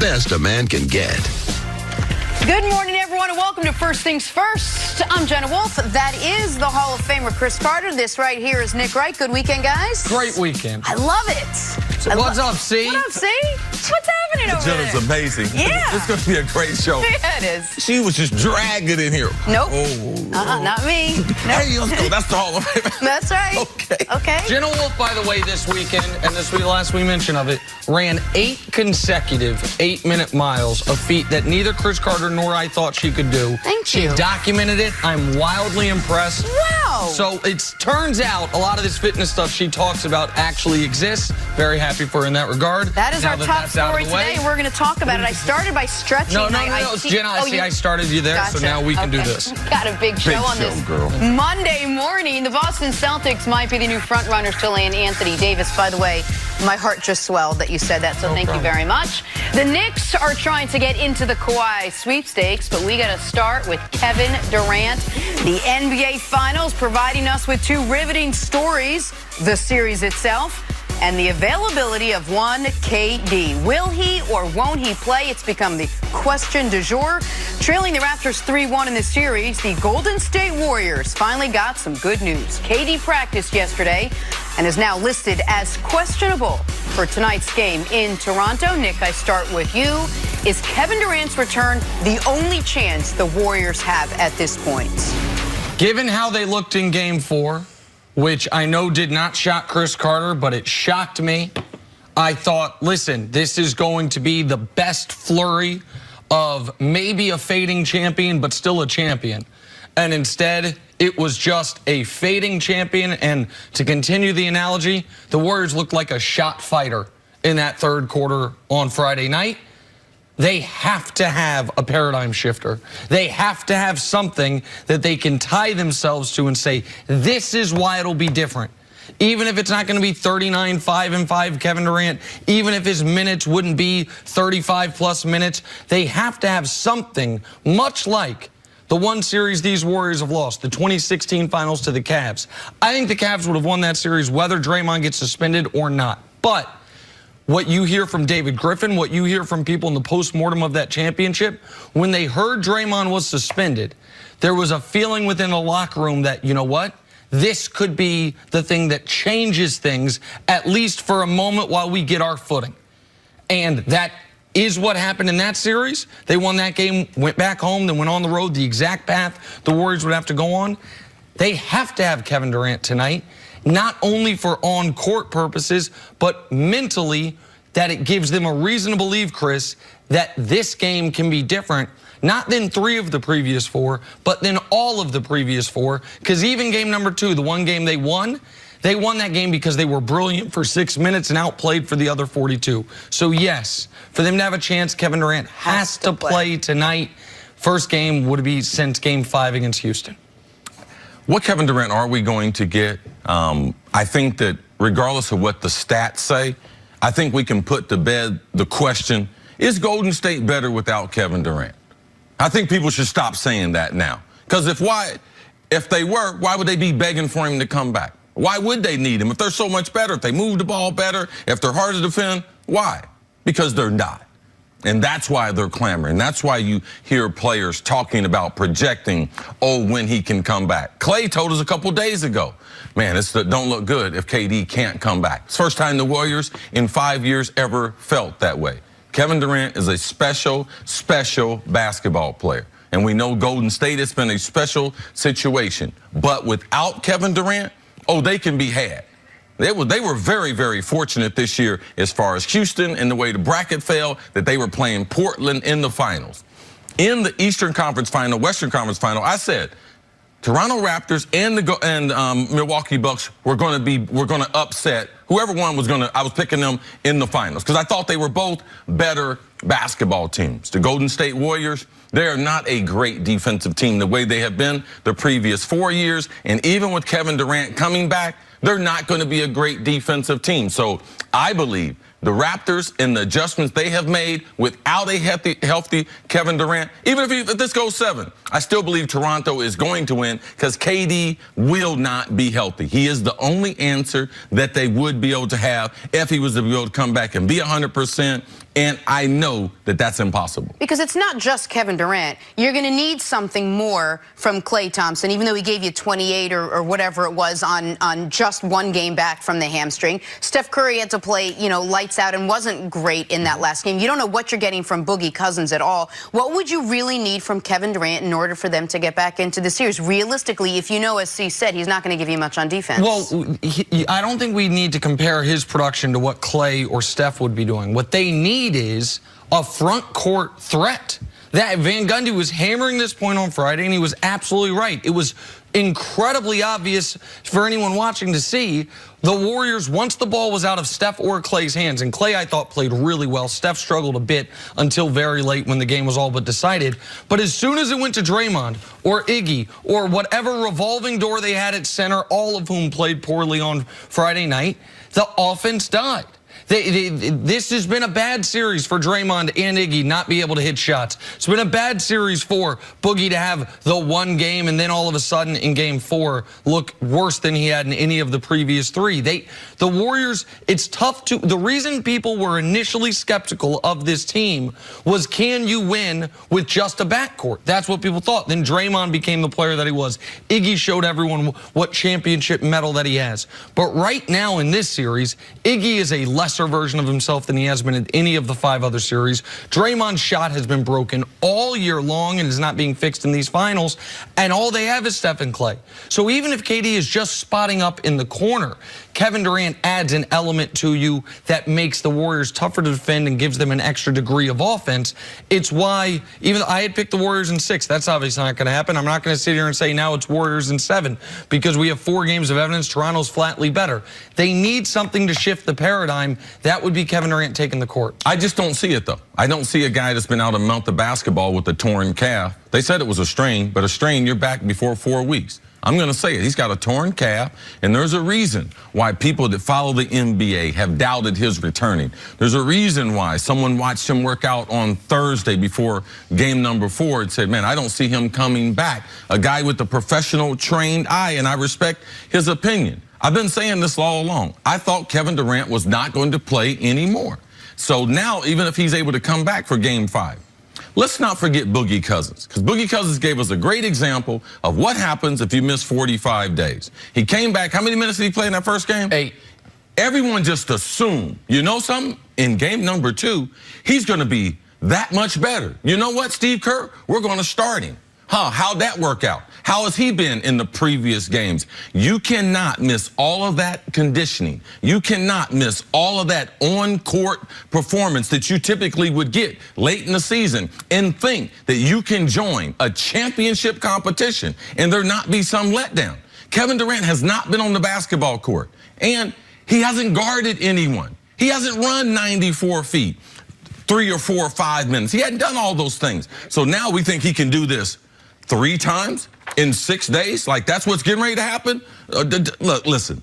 best a man can get. Good morning, everyone, and welcome to First Things First. I'm Jenna Wolf. That is the Hall of Famer Chris Carter. This right here is Nick Wright. Good weekend, guys. Great weekend. I love it. So what's up, C? What up, C? What's happening over there? Jenna's amazing. Yeah. It's going to be a great show. Yeah, it is. She was just dragging in here. Nope. Oh. Not me. Nope. Hey, let's go. That's the Hall of Famer. That's right. Okay. Jenna Wolf, by the way, this weekend, and this week, last we mentioned of it, ran 8 consecutive 8-minute miles, a feat that neither Chris Carter nor I thought she could do. Thank you. She documented it. I'm wildly impressed. Wow. So it turns out a lot of this fitness stuff she talks about actually exists. Very happy for her in that regard. That is our top story today. We're going to talk about it. I started by stretching. No. Jenna, I started you there, Gotcha. so now we can do this. Got a big show on this girl. Monday morning. The Boston Celtics might be the new front runners to land Anthony Davis. By the way, my heart just swelled that you said that, so thank you very much. The Knicks are trying to get into the Kawhi sweepstakes, but we got to start with Kevin Durant. The NBA Finals providing us with 2 riveting stories, the series itself, and the availability of one KD. Will he or won't he play? It's become the question du jour. Trailing the Raptors 3-1 in the series, the Golden State Warriors finally got some good news. KD practiced yesterday and is now listed as questionable for tonight's game in Toronto. Nick, I start with you. Is Kevin Durant's return the only chance the Warriors have at this point? Given how they looked in Game 4, which I know did not shock Chris Carter, but it shocked me. I thought, listen, this is going to be the best flurry of maybe a fading champion, but still a champion. And instead, it was just a fading champion. And to continue the analogy, the Warriors looked like a shot fighter in that third quarter on Friday night. They have to have a paradigm shifter. They have to have something that they can tie themselves to and say, this is why it'll be different. Even if it's not going to be 39, 5-5 Kevin Durant, even if his minutes wouldn't be 35-plus minutes, they have to have something much like the one series these Warriors have lost, the 2016 finals to the Cavs. I think the Cavs would have won that series whether Draymond gets suspended or not. But what you hear from David Griffin, what you hear from people in the postmortem of that championship, when they heard Draymond was suspended, there was a feeling within the locker room that, you know what, this could be the thing that changes things, at least for a moment while we get our footing. And that is what happened in that series. They won that game, went back home, then went on the road, the exact path the Warriors would have to go on. They have to have Kevin Durant tonight, not only for on-court purposes, but mentally, that it gives them a reason to believe, Chris, that this game can be different, not than 3 of the previous 4, but than all of the previous 4, because even game number 2, the one game they won that game because they were brilliant for 6 minutes and outplayed for the other 42. So yes, for them to have a chance, Kevin Durant has to play tonight. First game would be since game 5 against Houston. What Kevin Durant are we going to get? I think that regardless of what the stats say, I think we can put to bed the question, is Golden State better without Kevin Durant? I think people should stop saying that now. Because if they were, why would they be begging for him to come back? Why would they need him? If they're so much better, if they move the ball better, if they're hard to defend, why? Because they're not. And that's why they're clamoring. That's why you hear players talking about projecting, when he can come back. Clay told us a couple days ago, man, it don't look good if KD can't come back. It's the first time the Warriors in 5 years ever felt that way. Kevin Durant is a special, special basketball player. And we know Golden State, it's been a special situation. But without Kevin Durant, they can be had. They were very, very fortunate this year as far as Houston and the way the bracket fell, that they were playing Portland in the finals. In the Eastern Conference Final, Western Conference Final, I said Toronto Raptors and Milwaukee Bucks were going to upset whoever won was going to. I was picking them in the finals because I thought they were both better basketball teams. The Golden State Warriors, they are not a great defensive team the way they have been the previous 4 years, and even with Kevin Durant coming back, they're not going to be a great defensive team. So I believe the Raptors and the adjustments they have made without a healthy Kevin Durant, even if this goes 7, I still believe Toronto is going to win because KD will not be healthy. He is the only answer that they would be able to have if he was to be able to come back and be 100%. And I know that that's impossible. Because it's not just Kevin Durant. You're going to need something more from Klay Thompson, even though he gave you 28 or whatever it was on just one game back from the hamstring. Steph Curry had to play, lights out and wasn't great in that last game. You don't know what you're getting from Boogie Cousins at all. What would you really need from Kevin Durant in order for them to get back into the series? Realistically, if you know, as C said, he's not going to give you much on defense. Well, I don't think we need to compare his production to what Klay or Steph would be doing. What they need is a front court threat. That Van Gundy was hammering this point on Friday, and he was absolutely right. It was incredibly obvious for anyone watching to see the Warriors, once the ball was out of Steph or Klay's hands, and Klay, I thought, played really well. Steph struggled a bit until very late when the game was all but decided. But as soon as it went to Draymond or Iggy or whatever revolving door they had at center, all of whom played poorly on Friday night, the offense died. This has been a bad series for Draymond and Iggy not be able to hit shots. It's been a bad series for Boogie to have the one game and then all of a sudden in game 4 look worse than he had in any of the previous 3. The Warriors, it's tough to, the reason people were initially skeptical of this team was, can you win with just a backcourt? That's what people thought. Then Draymond became the player that he was. Iggy showed everyone what championship medal that he has. But right now in this series, Iggy is a lesser version of himself than he has been in any of the 5 other series. Draymond's shot has been broken all year long and is not being fixed in these finals, and all they have is Steph and Klay. So even if KD is just spotting up in the corner, Kevin Durant adds an element to you that makes the Warriors tougher to defend and gives them an extra degree of offense. It's why, even though I had picked the Warriors in 6, that's obviously not going to happen. I'm not going to sit here and say now it's Warriors in 7 because we have 4 games of evidence Toronto's flatly better. They need something to shift the paradigm. That would be Kevin Durant taking the court. I just don't see it, though. I don't see a guy that's been out a month of basketball with a torn calf. They said it was a strain, but a strain, you're back before 4 weeks. I'm going to say it. He's got a torn calf, and there's a reason why people that follow the NBA have doubted his returning. There's a reason why someone watched him work out on Thursday before game number 4 and said, man, I don't see him coming back. A guy with a professional trained eye, and I respect his opinion. I've been saying this all along. I thought Kevin Durant was not going to play anymore. So now, even if he's able to come back for game 5, let's not forget Boogie Cousins, because Boogie Cousins gave us a great example of what happens if you miss 45 days. He came back. How many minutes did he play in that first game? 8. Everyone just assumed, you know something? In game number 2, he's going to be that much better. You know what, Steve Kerr? We're going to start him. How'd that work out? How has he been in the previous games? You cannot miss all of that conditioning. You cannot miss all of that on-court performance that you typically would get late in the season and think that you can join a championship competition and there not be some letdown. Kevin Durant has not been on the basketball court, and he hasn't guarded anyone. He hasn't run 94 feet, 3 or 4 or 5 minutes. He hadn't done all those things. So now we think he can do this 3 times in 6 days? Like, that's what's getting ready to happen? Look, listen,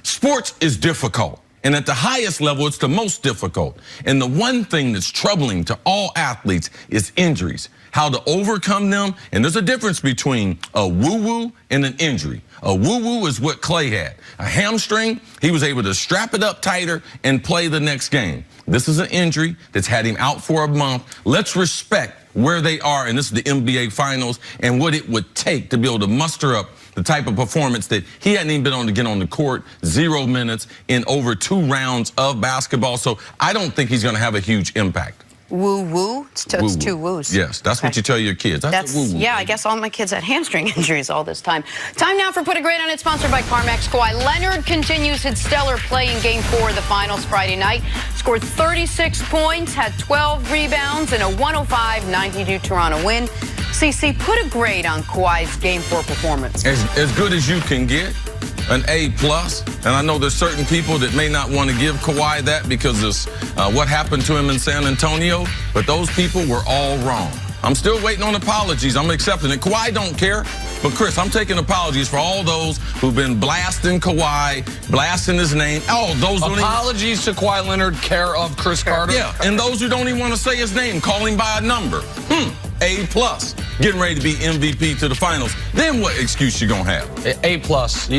sports is difficult. And at the highest level, it's the most difficult. And the one thing that's troubling to all athletes is injuries, how to overcome them. And there's a difference between a woo-woo and an injury. A woo-woo is what Klay had. A hamstring, he was able to strap it up tighter and play the next game. This is an injury that's had him out for a month. Let's respect where they are, and this is the NBA Finals, and what it would take to be able to muster up the type of performance that he hadn't even been on to get on the court, 0 minutes in over 2 rounds of basketball. So I don't think he's going to have a huge impact. Woo-woo? It's 2 woos. Yes, that's what you tell your kids. That's woo-woo. Yeah, I guess all my kids had hamstring injuries all this time. Time now for Put a Grade on It, sponsored by CarMax. Kawhi Leonard continues his stellar play in Game 4 of the Finals Friday night. Scored 36 points, had 12 rebounds, and a 105-92 Toronto win. CC, put a grade on Kawhi's Game 4 performance. As good as you can get. An A+, and I know there's certain people that may not want to give Kawhi that because of what happened to him in San Antonio, but those people were all wrong. I'm still waiting on apologies. I'm accepting it. Kawhi don't care, but Chris, I'm taking apologies for all those who've been blasting Kawhi, blasting his name. Oh, those apologies to Kawhi Leonard, care of Chris Carter. Yeah, and those who don't even want to say his name, call him by a number. A+. getting ready to be MVP to the finals, then what excuse you going to have? A+.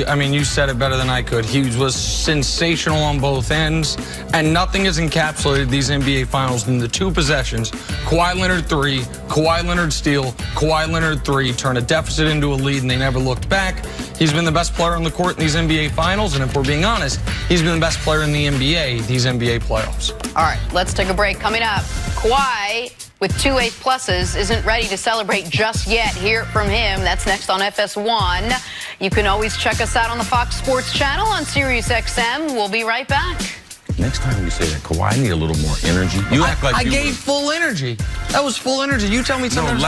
I mean, you said it better than I could. He was sensational on both ends, and nothing has encapsulated these NBA Finals than the two possessions. Kawhi Leonard 3, Kawhi Leonard steal, Kawhi Leonard 3, turn a deficit into a lead, and they never looked back. He's been the best player on the court in these NBA Finals, and if we're being honest, he's been the best player in the NBA these NBA playoffs. All right, let's take a break. Coming up, Kawhi with 2 A+s isn't ready to celebrate just yet. Hear it from him. That's next on FS1. You can always check us out on the Fox Sports channel on SiriusXM. We'll be right back. Next time you say that, Kawhi, I need a little more energy. You act like I gave full energy. That was full energy. You tell me something.